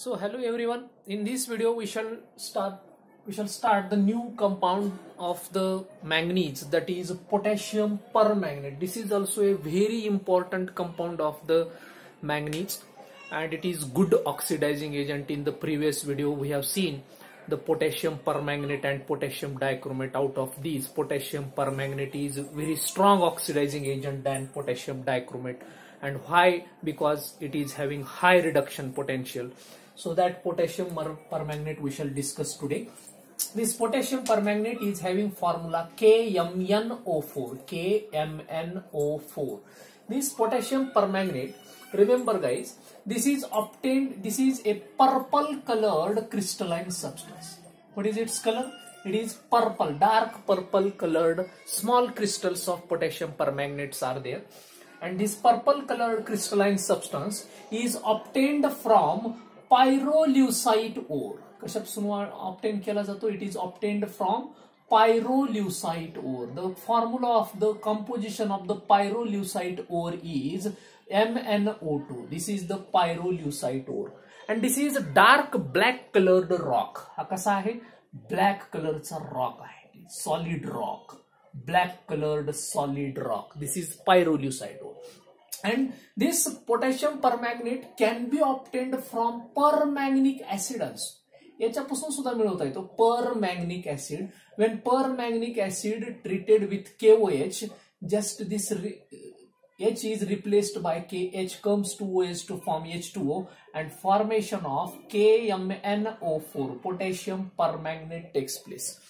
So hello everyone. In this video we shall start the new compound of the manganese, that is potassium permanganate. This is also a very important compound of the manganese and it is good oxidizing agent. In the previous video we have seen the potassium permanganate and potassium dichromate. Out of these, potassium permanganate is very strong oxidizing agent than potassium dichromate. And why? Because it is having high reduction potential. So that potassium permanganate we shall discuss today. This potassium permanganate is having formula KMnO4. KMnO4. This potassium permanganate, remember guys, this is obtained, this is a purple colored crystalline substance. What is its color? It is purple, dark purple colored small crystals of potassium permanganates are there. And this purple colored crystalline substance is obtained from pyrolusite ore. कशापासून obtain केला जातो? It is obtained from pyrolusite ore. The formula of the composition of the pyrolusite ore is MnO2. This is the pyrolusite ore. And this is a dark black colored rock. हा कसा आहे? Black कलरचा rock आहे. Solid rock. Black colored solid rock. This is pyrolusite ore. And this potassium permanganate can be obtained from permanganic acid also. याच्यापासून सुद्धा मिळवता येतो permanganic acid. When permanganic acid treated with KOH, just this H is replaced by KH, comes to OH to form H2O, and formation of KMnO4, potassium permanganate, takes place.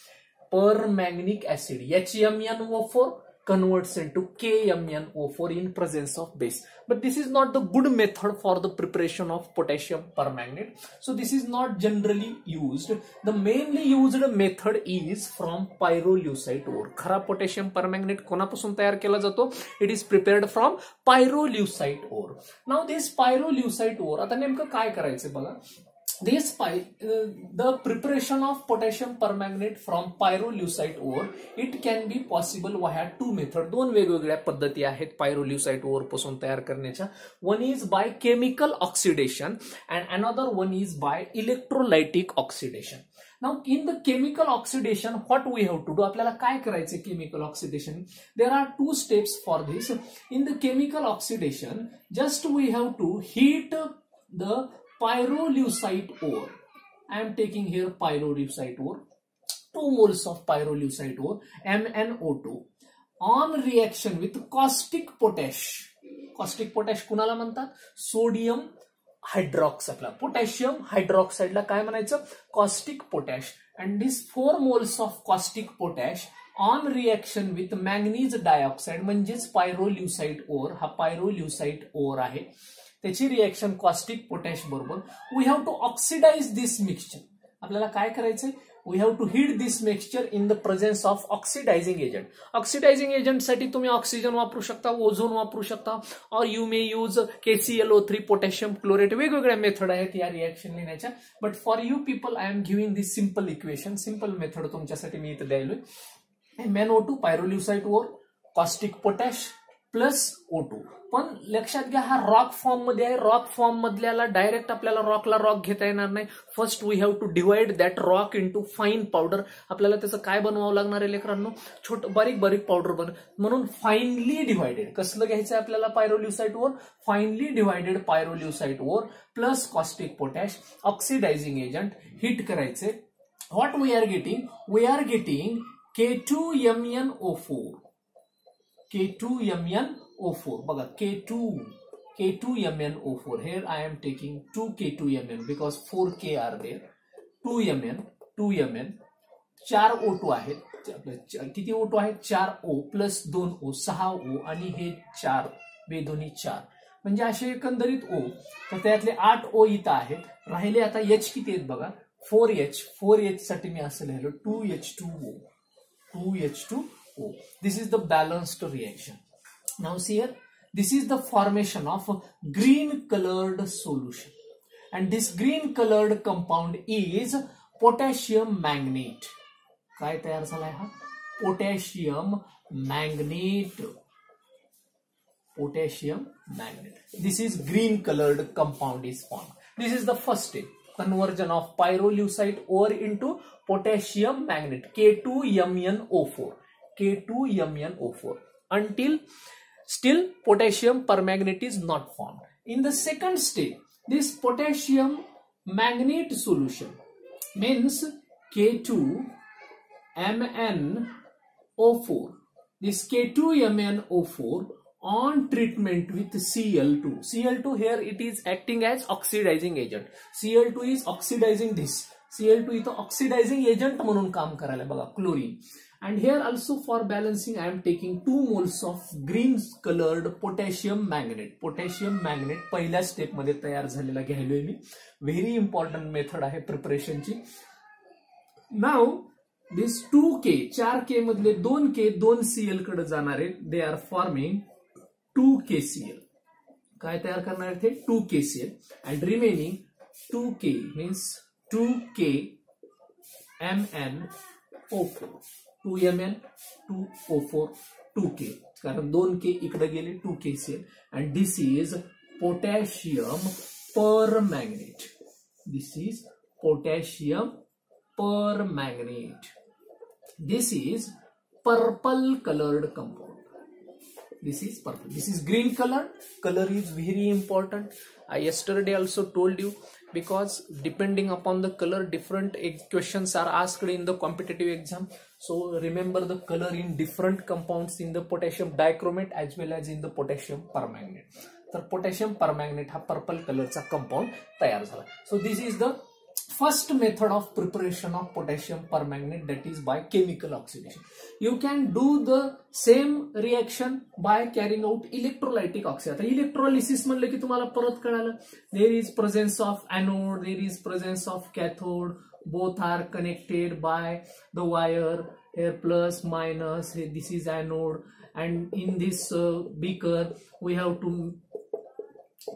Permanganic acid HMnO4 converts into KMnO4 in presence of base. But this is not the good method for the preparation of potassium permanganate. So this is not generally used. The mainly used method is from pyrolusite ore. खरा potassium permanganate कोणापासून तयार केला जातो? It is prepared from pyrolusite ore. Now this pyrolusite ore, आता नेमकं काय करायचं बघा. The preparation of potassium permanganate from pyrolusite ore, it can be possible via two methods. दोन वेगवेगळ्या पद्धती आहेत pyrolusite ore पासून तयार करण्याच्या. One is by chemical oxidation and another one is by electrolytic oxidation. Now in the chemical oxidation, what we have to do? आपल्याला काय करायचे chemical oxidation? There are two steps for this. In the chemical oxidation, just we have to heat the pyrolusite ore. I am taking here pyrolusite ore, 2 moles of pyrolusite ore, MnO2, on reaction with caustic potash. Caustic potash कुणाला म्हणतात? Sodium हायड्रॉक्साइडला. Potassium हायड्रॉक्साइडला काय म्हणायचं? caustic potash. And this 4 moles of caustic potash on reaction with manganese dioxide, म्हणजेच pyrolusite ore. हा pyrolusite ore आहे. त्याची reaction caustic potash बरोबर. We have to oxidise this mixture. आपल्याला काय करायचंय? We have to heat this mixture in the presence of oxidising agent. Oxidising agent साठी तुम्ही ऑक्सिजन वापरू शकता, ओझोन वापरू शकता, और you may use KClO3, potassium chlorate. वेगवेगळ्या मेथड आहेत या रिएक्शन लिहिण्याच्या. But for you people I am giving this simple equation. Simple method तुमच्यासाठी मी इथं द्यायलोय. MnO2 pyrolusite ore, caustic potash plus O2. पण लक्षात घ्या, हा रॉक फॉर्म मध्ये आहे. रॉक फॉर्म मधल्याला डायरेक्ट आपल्याला रॉकला रॉक घेता येणार नाही. First we have to divide that rock into fine powder. आपल्याला त्याचं काय बनवावं लागणार आहे लेकरांनो? बारीक बारीक पावडर म्हणून फाईनली डिवाइडेड. कसलं घ्यायचं आपल्याला? Pyrolusite ore. Finally divided pyrolusite ore plus caustic potash, oxidizing agent, heat करायचे. What we are getting? We are getting K2MnO4. K2MnO4. बघा, K2MnO4. Here I am taking 2 K2Mn because 4K are there. 2Mn, 4 O2 आहेत. किती O2 आहेत? 4 O plus 2 O, 6 O, आणि हे 4, बेदोनी 4. म्हणजे असे एकंदरीत O. तर त्यातले 8 O इथं आहेत. राहिले आता H किती आहेत बघा? 4H. 4H साठी मी असं लिहिलं 2H2O. 2H2O. This is the balanced reaction. Now see here, this is the formation of green colored solution. And this green colored compound is potassium manganate. काय तयार झालाय हा? Potassium manganate. Potassium manganate. This is green colored compound is formed. This is the first step, conversion of pyrolusite ore into potassium magnate, K2MnO4, K2MnO4, until still potassium permanganate is not formed. In the second step, this potassium magnate solution means K2MnO4, this K2MnO4 on treatment with Cl2. Cl2 here it is acting as oxidizing agent. Cl2 is oxidizing this. Cl2 is the oxidizing agent म्हणून काम करायला बघा, chlorine. And here also for balancing I am taking 2 moles of green colored potassium magnate. Potassium magnate पहिल्या step मध्ये तयार झालेला घ्यायलोय मी. Very important method आहे प्रिपरेशनची. Now दिस 2K, 4K मधले 2K 2Cl कडे जाणार आहेत. They are forming 2KCl. काय तयार करणार आहेत? 2KCl. And remaining 2K means 2KMnO4, 2Mn2O4, 2K, कारण 2K इकडे गेले, 2KCl. And this is potassium permanganate. This is potassium permanganate. This is purple colored compound. This is purple. This is green color. Color is very important. I yesterday also told you, because depending upon the color, different questions are asked in the competitive exam. So remember the color in different compounds in the potassium dichromate as well as in the potassium permanganate. तर potassium permanganate हा purple कलरचा compound तयार झाला. So this is the first method of preparation of potassium permanganate, that is by chemical oxidation. You can do the same reaction by carrying out electrolytic oxidation. आता electrolysis म्हणलं की तुम्हाला परत कळालं, there is presence of anode, there is presence of cathode, both are connected by the wire, here plus minus, here this is anode, and in this beaker we have to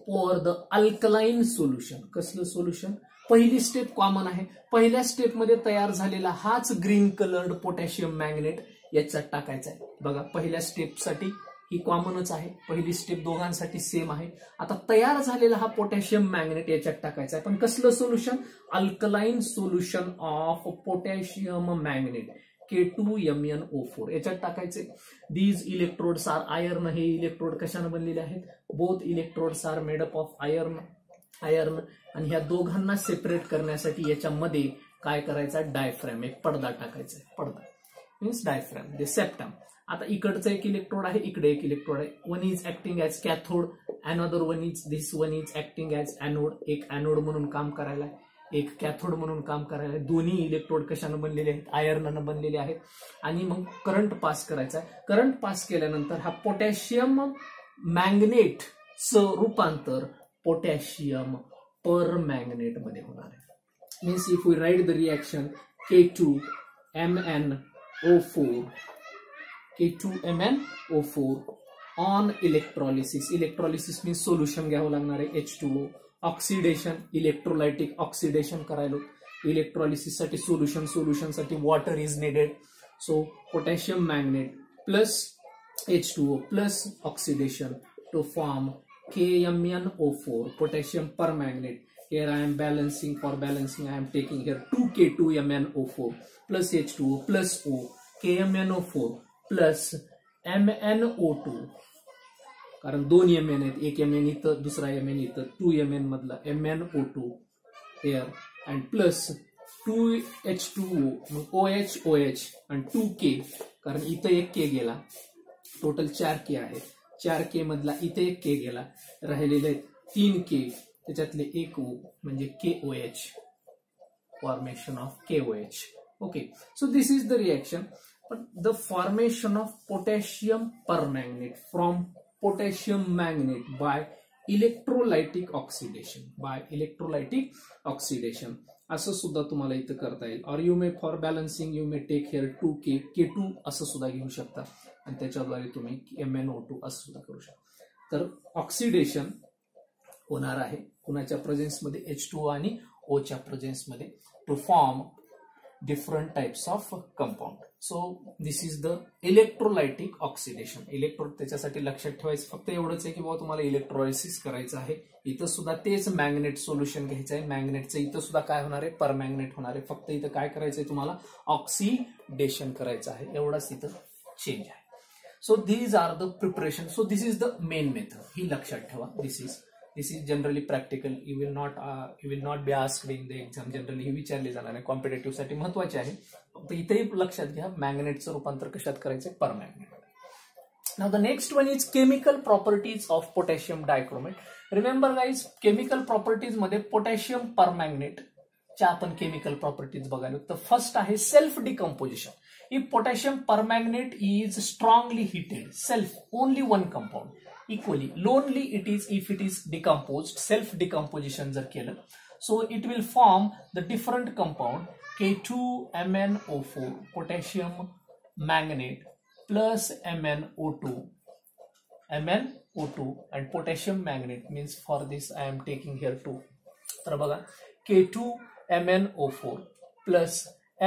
pour the alkaline solution. कसलं solution? पहिली step common आहे. पहिल्या step मध्ये तयार झालेला हाच green coloured potassium magnet याच्यात टाकायचा आहे. बघा पहिल्या स्टेप साठी ही कॉमनच आहे, पहिली स्टेप दोघांसाठी सेम आहे. आता तयार झालेला हा पोटॅशियम मॅग्नेट याच्यात टाकायचा आहे, पण कसलं solution? Alkaline solution of potassium manganate K2MnO4 याच्यात टाकायचे. These electrodes are iron. हे इलेक्ट्रोड कशाने बनलेले आहेत? Both electrodes are made up of iron. आणि ह्या दोघांना सेपरेट करण्यासाठी याच्यामध्ये काय करायचा? डायफ्रॅम, एक पडदा टाकायचा. पडदा मीन्स डायफ्रॅम, दे सेप्टम. आता इकडचा एक इलेक्ट्रोड आहे, इकडे एक इलेक्ट्रोड आहे. One is acting as cathode, another one is this one is acting as anode. एक एनोड म्हणून काम करायला, एक कॅथोड म्हणून काम करायला. दोन्ही इलेक्ट्रोड कशाने बनलेले आहेत? आयर्नने बनलेले आहेत. आणि मग करंट पास करायचा. करंट पास केल्यानंतर हा पोटॅशियम मॅग्नेटचं रूपांतर पोटॅशियम परमॅंगनेट मध्ये होणार आहे. Means if we write the reaction K2MnO4 on electrolysis. Electrolysis means solution घ्यावं लागणार आहे H2O. ऑक्सिडेशन, इलेक्ट्रोलायटिक ऑक्सिडेशन करायला. इलेक्ट्रॉलिसिस साठी सोल्युशन साठी water is needed. So potassium manganate plus H2O plus oxidation to form KMnO4, potassium permanganate. Here I am balancing. For balancing I am taking here 2K2MnO4 plus H2O plus O, KMnO4 plus MnO2. कारण 2 Mn आहेत, एक Mn इथं, दुसरा Mn इथं, 2 Mn मधला MnO2 here and plus 2H2O, मग OH and 2K, कारण इथं एक K गेला, टोटल 4K आहे. 4K मधला इथे एक K गेला, राहिलेले 3K, त्याच्यातले एक O म्हणजे KOH, formation of KOH. Okay, so this is the reaction. But the formation of potassium permanganate from potassium manganate by electrolytic oxidation, असं सुद्धा तुम्हाला इथं करता येईल. Or you may for balancing you may take here 2K, K2 असं सुद्धा घेऊ शकता आणि त्याच्याद्वारे तुम्ही MnO2 असं सुद्धा करू शकता. तर ऑक्सिडेशन होणार आहे कुणाच्या प्रेझेन्समध्ये? H2O आणि O च्या प्रेझेन्समध्ये, to form different types of compound. So this is the electrolytic oxidation. त्याच्यासाठी लक्षात ठेवायचं फक्त एवढंच आहे की बाबा तुम्हाला इलेक्ट्रोलायसिस करायचं आहे. इथं सुद्धा तेच मॅग्नेट सोल्युशन घ्यायचं आहे. मॅग्नेटचं इथं सुद्धा काय होणार आहे, परमॅग्नेट होणार आहे. फक्त इथं काय करायचंय तुम्हाला, ऑक्सिडेशन करायचं आहे. एवढाच इथं चेंज आहे. So these are the preparation. So this is the main method. ही लक्षात ठेवा. This is generally practical. You will not be asked in the exam. Generally ही विचारली जाणार आहे. कॉम्पिटेटिव्ह साठी महत्वाचे आहे. तर इथेही लक्षात घ्या मॅग्नेटचं रूपांतर कशात करायचंय, परमॅग्नेट. Now the next one is chemical properties of potassium dichromate. Remember guys, chemical properties मध्ये potassium permanganate च्या आपण chemical properties बघायला. तर फर्स्ट आहे self decomposition. If potassium permanganate is strongly heated, self only one compound, equally lonely it is if it is decomposed, self decomposition जर केलं, so it will form the different compound K2MnO4 potassium manganate plus MnO2 and potassium manganate, means for this I am taking here 2. तर बघा K2MnO4 plus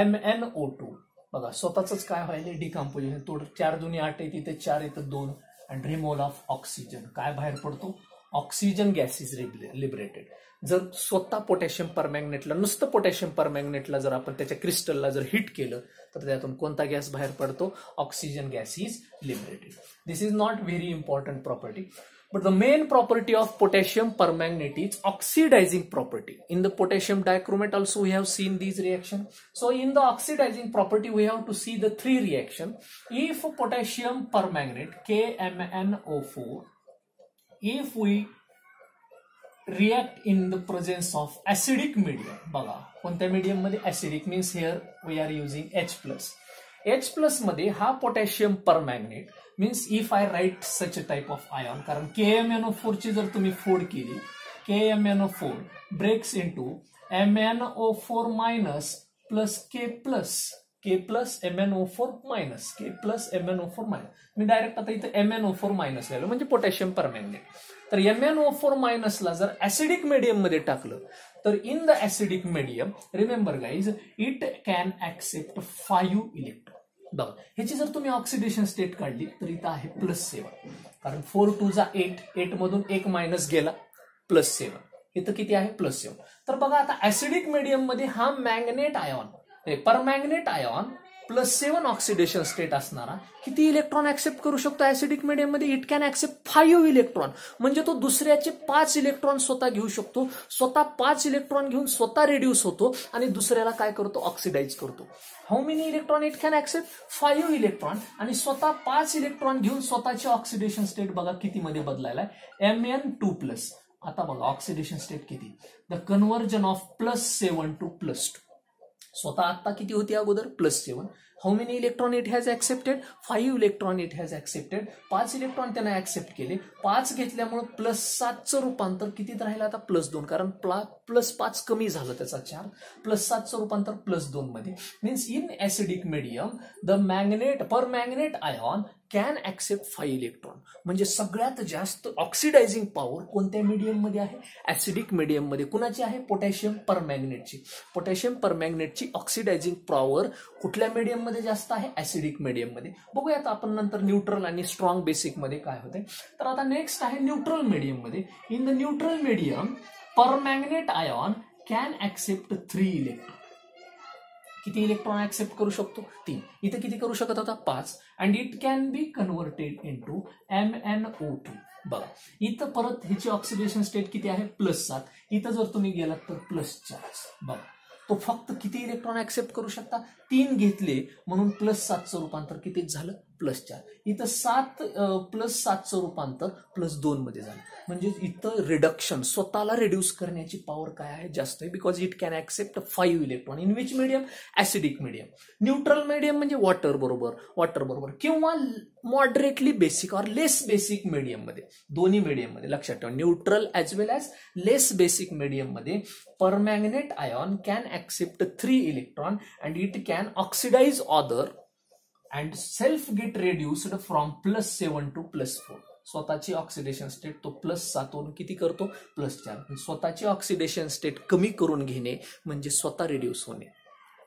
MnO2 बघा स्वतःच काय व्हायला, decomposition. तो 4 दुनी 8 आहे, तिथे 4 येतं 2, आणि रिमूव्हल ऑफ ऑक्सिजन. काय बाहेर पडतो, ऑक्सिजन गॅस इज लिबरेटेड. जर स्वतः पोटॅशियम परमॅग्नेटला, नुसतं पोटॅशियम परमॅग्नेटला जर आपण त्याच्या क्रिस्टलला जर हिट केलं तर त्यातून कोणता गॅस बाहेर पडतो, oxygen gas is liberated. This is not very important property. But the main property of potassium permanganate is oxidizing property. In the potassium dichromate also we have seen these reactions. So in the oxidizing property we have to see the 3 reactions. If potassium permanganate KMnO4, if we react in the presence of acidic medium, बघा कोणत्या medium मध्ये, acidic means here we are using H+ मध्ये हा potassium परमॅग्नेट, means if I write such a type of ion, कारण KMnO4 ची जर तुम्ही फोड केली, KMnO4 breaks into MnO4 minus plus K plus MnO4 minus, K plus MnO4 minus. मी direct आता इथे MnO4 minus लिहिलं म्हणजे पोटॅशियम परमॅग्नेट. तर MnO4 minus ला जर ऍसिडिक मीडियम मध्ये टाकलं तर in the acidic medium, remember guys, it can accept 5 electron. बघा ह्याची जर तुम्ही ऑक्सिडेशन स्टेट काढली तर इथं आहे +7, कारण 4 2 जा 8 मधून 1 मायनस गेला, +7. इथं किती आहे, +7. तर बघा आता ऍसिडिक मीडियम मध्ये हा manganate ion, permanganate ion +7 oxidation state असणारा किती इलेक्ट्रॉन ऍक्सेप्ट करू शकतो ऍसिडिक मीडियम मध्ये, इट कॅन ऍक्सेप्ट 5 इलेक्ट्रॉन. म्हणजे तो दुसऱ्याचे 5 इलेक्ट्रॉन स्वतः घेऊ शकतो, स्वतः 5 इलेक्ट्रॉन घेऊन स्वतः रिड्यूस होतो आणि दुसऱ्याला काय करतो, ऑक्सिडाइज करतो. How many electron it can accept, 5 electron, आणि स्वतः 5 इलेक्ट्रॉन घेऊन स्वतःचे ऑक्सिडेशन स्टेट बघा किती मध्ये बदलायला, Mn2+. आता बघा ऑक्सिडेशन स्टेट किती, द कन्व्हर्जन ऑफ +7 to +2. स्वतः आता किती होती अगोदर, +7. How many electron it has accepted, 5 electron it has accepted. 5 electron त्याने ऍक्सेप्ट केले, 5 घेतल्यामुळे +7चं रूपांतर कितीत राहिलं आता, +2, कारण +5 कमी झालं त्याचा चार्ज, +7चं रूपांतर +2 मध्ये. Means in acidic medium the permanganate ion can accept 5 electron. म्हणजे सगळ्यात जास्त ऑक्सिडायझिंग पॉवर कोणत्या मीडियम मध्ये आहे, ऍसिडिक मीडियम मध्ये. कुणाची आहे, पोटॅशियम परमॅग्नेटची. पोटॅशियम परमॅग्नेटची ऑक्सिडायझिंग पॉवर कुठल्या मीडियम मध्ये जास्त आहे, ऍसिडिक मीडियम मध्ये. बघूयात आपण नंतर न्यूट्रल आणि स्ट्रॉंग बेसिक मध्ये काय होते. तर आता नेक्स्ट आहे न्यूट्रल मीडियम मध्ये. In the neutral medium permanganate ion can accept 3 electron. किती इलेक्ट्रॉन ऍक्सेप्ट करू शकतो, 3. इथे किती करू शकत होता, 5. And it can be converted into MnO2. बघा इथं परत ह्याची ऑक्सिडेशन स्टेट किती आहे, +7. इथं जर तुम्ही गेलात तर +4. बघा तो फक्त किती इलेक्ट्रॉन ऍक्सेप्ट करू शकता, 3 घेतले म्हणून +7चं रूपांतर किती झालं, +4. इथं 7 +7चं रूपांतर +2 मध्ये झालं. म्हणजे इथं रिडक्शन, स्वतःला रिड्यूस करण्याची पॉवर काय आहे, जास्त आहे, because it can accept 5 electron. In which medium, acidic medium. Neutral medium म्हणजे वॉटर बरोबर किंवा मॉडरेटली बेसिक और लेस बेसिक मीडियम मध्ये, दोन्ही मीडियम मध्ये लक्षात ठेवा. Neutral as well as less basic medium मध्ये permanganate ion can accept 3 electron and it can oxidize other and self get reduced from +7 to +4. स्वतःची ऑक्सिडेशन स्टेट तो +7 वरून किती करतो, +4. स्वतःची ऑक्सिडेशन स्टेट कमी करून घेणे म्हणजे स्वतः रिड्यूस होणे.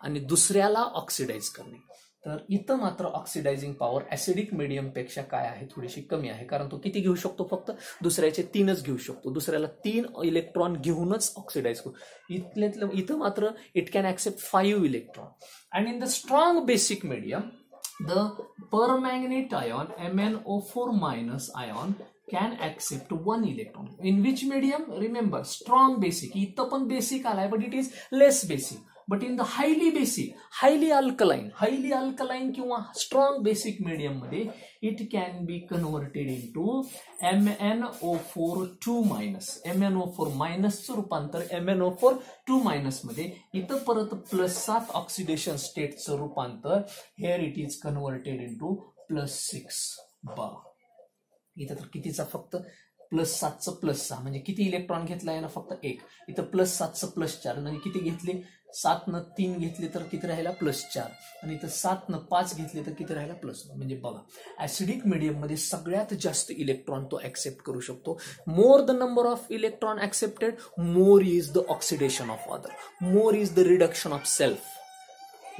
आणि दुसऱ्याला ऑक्सिडाइज करणे. तर इथं मात्र ऑक्सिडायझिंग पॉवर ऍसिडिक मीडियम पेक्षा काय आहे, थोडीशी कमी आहे, कारण तो किती घेऊ शकतो, फक्त दुसऱ्याचे 3च घेऊ शकतो, दुसऱ्याला 3 इलेक्ट्रॉन घेऊनच ऑक्सिडाइज करू. इथं मात्र it can accept 5 electron. And in the strong basic medium the permanganate ion MnO4- ion can accept 1 electron. In which medium? Remember, strong basic. इथं पण बेसिक आलाय, but it is less basic. But in the highly basic, highly alkaline किंवा strong basic medium मध्ये it can be converted into MnO4-2-. MnO4- चं रूपांतर MnO4-2- मध्ये. इथं परत +7 ऑक्सिडेशन स्टेटचं रूपांतर here it is converted into +6 bar. इथं तर कितीचा, फक्त +7चं +6 म्हणजे किती इलेक्ट्रॉन घेतलाय ना, फक्त 1. इथं +7चं +4 म्हणजे किती घेतले, 7 3 घेतले तर किती राहिला, +4. आणि इथं 7 5 घेतले तर किती राहिला, +9. म्हणजे बघा, ऍसिडिक मीडियम मध्ये सगळ्यात जास्त इलेक्ट्रॉन तो ऍक्सेप्ट करू शकतो. More the number of electron accepted, more is the oxidation of other, more is the reduction of self.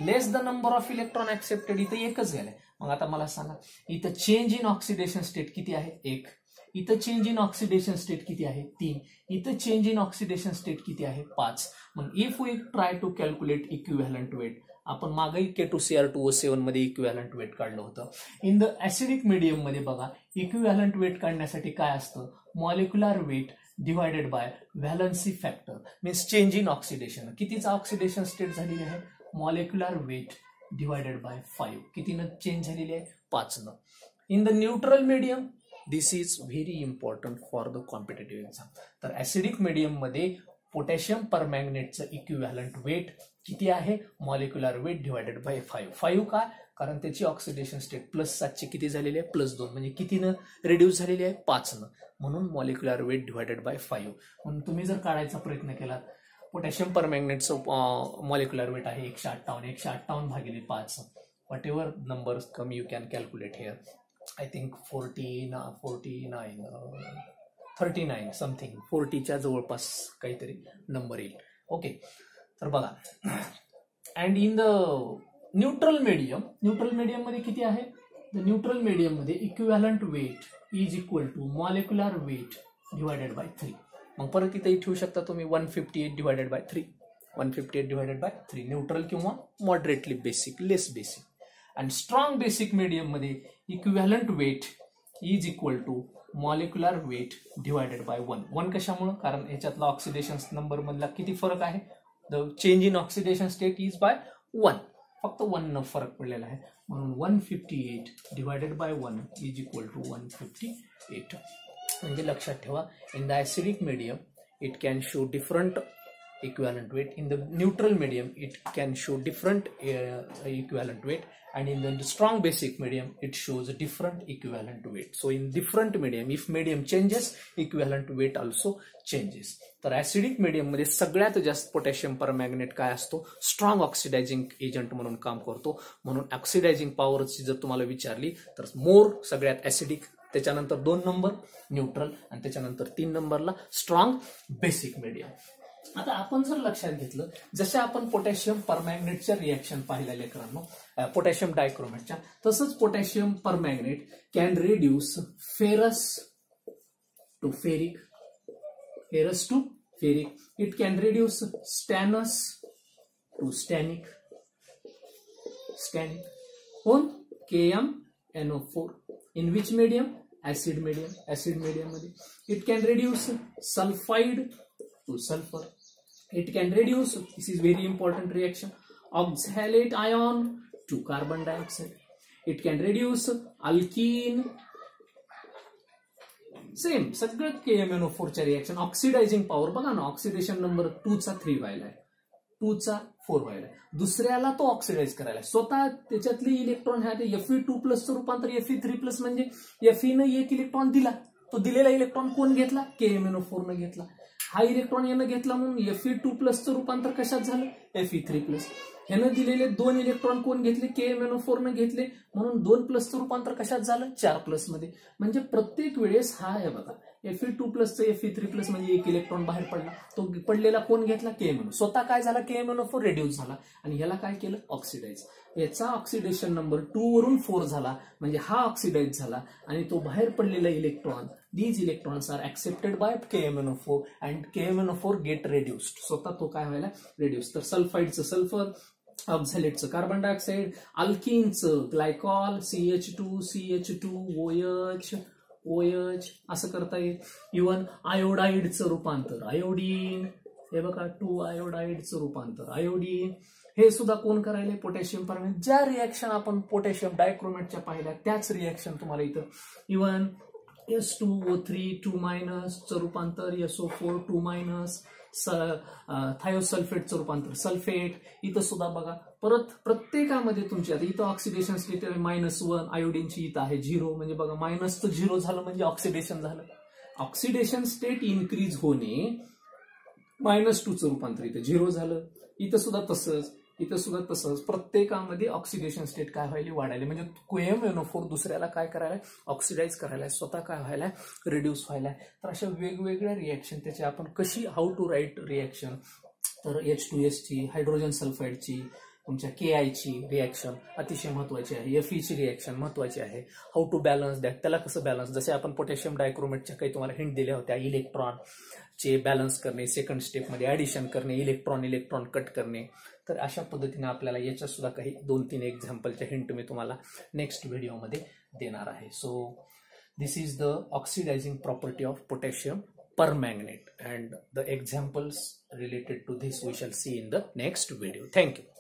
Less the number of electron accepted, इथं एकच गेलाय. मग आता मला सांगा, इथं चेंज इन ऑक्सिडेशन स्टेट किती आहे, 1. इथं चेंज इन ऑक्सिडेशन स्टेट किती आहे, 3. इथं चेंज इन ऑक्सिडेशन स्टेट किती आहे, 5. मग if we try to calculate equivalent weight, आपण मागे K2Cr2O7 मध्ये इक्विव्हॅलंट वेट काढलं होतं. इन द ऍसिडिक मीडियम मध्ये बघा, इक्विव्हॅलंट वेट काढण्यासाठी काय असतं, molecular weight divided by valency factor, means change in oxidation. कितीचा ऑक्सिडेशन स्टेट झालेली आहे, मॉलिक्युलर वेट डिवायडेड बाय 5. कितीनं चेंज झालेली आहे, 5नं. In the neutral medium, this is very important for the competitive exam. तर ऍसिडिक मीडियम मध्ये potassium परमॅंगनेटचं इक्विव्हॅलंट वेट किती आहे, मॉलिक्युलर वेट डिवायडेड बाय 5. 5 का, कारण त्याची ऑक्सिडेशन स्टेट +7ची किती झालेली आहे, +2 म्हणजे कितीनं रिड्यूस झालेली आहे, 5नं. म्हणून मॉलिक्युलर वेट डिवायडेड बाय 5. म्हणून तुम्ही जर काढायचा प्रयत्न केलात, पोटॅशियम परमॅंगनेटचं मॉलिक्युलर वेट आहे 158 भागिले 5. Whatever number come you can calculate here. I think 39 something, 40च्या जवळपास काहीतरी नंबर येईल. ओके, तर बघा, and in the neutral medium मध्ये किती आहे, द न्यूट्रल मीडियम मध्ये equivalent weight is equal to molecular weight divided by 3. मग परत इथे ठेवू शकता तुम्ही 158 divided by 3, 158 divided by 3. Neutral किंवा moderately basic, less basic. And strong basic medium मध्ये equivalent weight is equal to molecular weight divided by 1. 1 कशामुळे, कारण याच्यातला ऑक्सिडेशन नंबर मधला किती फरक आहे, the change in oxidation state is by 1, फक्त 1 न फरक पडलेला आहे. म्हणून 158 divided by 1 is equal to 158. म्हणजे लक्षात ठेवा, in the acidic medium it can show different equivalent weight, in the neutral medium it can show different equivalent weight, and in the strong basic medium it shows a different equivalent weight. So in different medium, if medium changes, equivalent weight also changes. तर acidic medium मध्ये सगळ्यात जास्त potassium परमॅंगनेट काय असतो, strong oxidizing agent म्हणून काम करतो. म्हणून ऑक्सिडायझिंग पॉवरची जर तुम्हाला विचारली तर मोर सगळ्यात ऍसिडिक, त्याच्यानंतर 2 नंबर न्यूट्रल, आणि त्याच्यानंतर 3 नंबरला स्ट्रॉंग बेसिक मीडियम. आता आपण जर लक्षात घेतलं, जसे आपण पोटॅशियम परमॅंगनेटच्या रिएक्शन पाहिल्या लेकरांनो, पोटॅशियम डायक्रोमेटच्या, तसंच potassium permanganate can reduce ferrous to ferric, it can reduce stannous to stannic, on KmNO4. In which medium? Acid medium. Acid medium मध्ये. It can reduce sulfide to sulfur. It can reduce, this is very important reaction, oxalate ion to carbon dioxide. It can reduce alkene. Same सगळं KmNO4 च्या reaction. Oxidising power बघा ना, oxidation number 2 चा 3 व्हायला आहे, 2 चा 4 व्हायला आहे. दुसऱ्याला तो ऑक्सिडाइज करायला, स्वतः त्याच्यातले इलेक्ट्रॉन आहे Fe2+ चं रूपांतर Fe3+ म्हणजे Fe ने 1 इलेक्ट्रॉन दिला, तो दिलेला इलेक्ट्रॉन कोण घेतला? KmNO4 ने घेतला. हा इलेक्ट्रॉन यानं घेतला म्हणून Fe2+ चं रूपांतर कशात झालं? Fe3+. ह्यानं दिलेले 2 इलेक्ट्रॉन कोण घेतले? KmNO4 ने घेतले, म्हणून 2+ चं रूपांतर कशात झालं? 4+ मध्ये. म्हणजे प्रत्येक वेळेस हा आहे बघा, Fe2+ Fe3+ म्हणजे एक इलेक्ट्रॉन बाहेर पडला. तो पडलेला कोण घेतला? KMnO. स्वतः काय झाला? KMnO4 रेड्यूस झाला आणि ह्याला काय केलं? ऑक्सिडाइज. याचा ऑक्सिडेशन नंबर 2 वरून 4 झाला म्हणजे हा ऑक्सिडाइज झाला आणि तो बाहेर पडलेला electron, these electrons are accepted by KMnO4 and KMnO4 get reduced. स्वतः तो काय व्हायला? रेड्यूस. तर सल्फाइडचं सल्फर, ऑक्झॅलेटचं कार्बन डायऑक्साईड, अल्किनचं ग्लायकॉल CH2 OH असं करता येईल. इव्हन आयोडाईडचं रूपांतर, आयोडीन, हे बघा 2 आयोडाईडचं रूपांतर, आयोडीन, हे सुद्धा कोण करायला? पोटॅशियम परमॅंगनेट. ज्या रिएक्शन आपण पोटॅशियम डायक्रोमेटच्या पाहिल्या त्याच रिएक्शन तुम्हाला इथं. इव्हन S2O3 2- चं रूपांतर, SO4 2-, थायोसल्फेटचं रूपांतर सल्फेट. इथं सुद्धा बघा परत प्रत्येकामध्ये तुमची आता इथं ऑक्सिडेशन स्टेट -1, आयोडीनची इथं आहे 0, म्हणजे बघा मायनसचं 0 झालं म्हणजे ऑक्सिडेशन झालं. ऑक्सिडेशन स्टेट इन्क्रीज होणे -2चं रूपांतर इथं 0 झालं. इथं सुद्धा तसंच, इथं सुद्धा तसंच. प्रत्येकामध्ये ऑक्सिडेशन स्टेट काय व्हायला? वाढायला. म्हणजे KMnO4 दुसऱ्याला काय करायला? ऑक्सिडाइज करायला, स्वतः काय व्हायला? रिड्यूस व्हायला. तर अशा वेगवेगळ्या रिएक्शन त्याचे आपण कशी, हाऊ टू राईट रिएक्शन. तर H2S ची, हायड्रोजन सल्फाईडची, तुमच्या KI ची रिएक्शन अतिशय महत्वाची आहे, Fe ची रिएक्शन महत्वाची आहे. हाऊ टू बॅलन्स दॅट, त्याला कसं बॅलन्स, जसे आपण पोटॅशियम डायक्रोमेटच्या काही तुम्हाला हिंट दिल्या होत्या, इलेक्ट्रॉन चे बॅलन्स करणे, सेकंड स्टेपमध्ये ऍडिशन करणे, इलेक्ट्रॉन कट करणे. तर अशा पद्धतीने आपल्याला याच्या सुद्धा काही 2-3 एक्झाम्पलच्या हिंट मी तुम्हाला नेक्स्ट व्हिडिओमध्ये देणार आहे. So this is the oxidising property of potassium permanganate and the examples related to this we shall see in the next video. Thank you.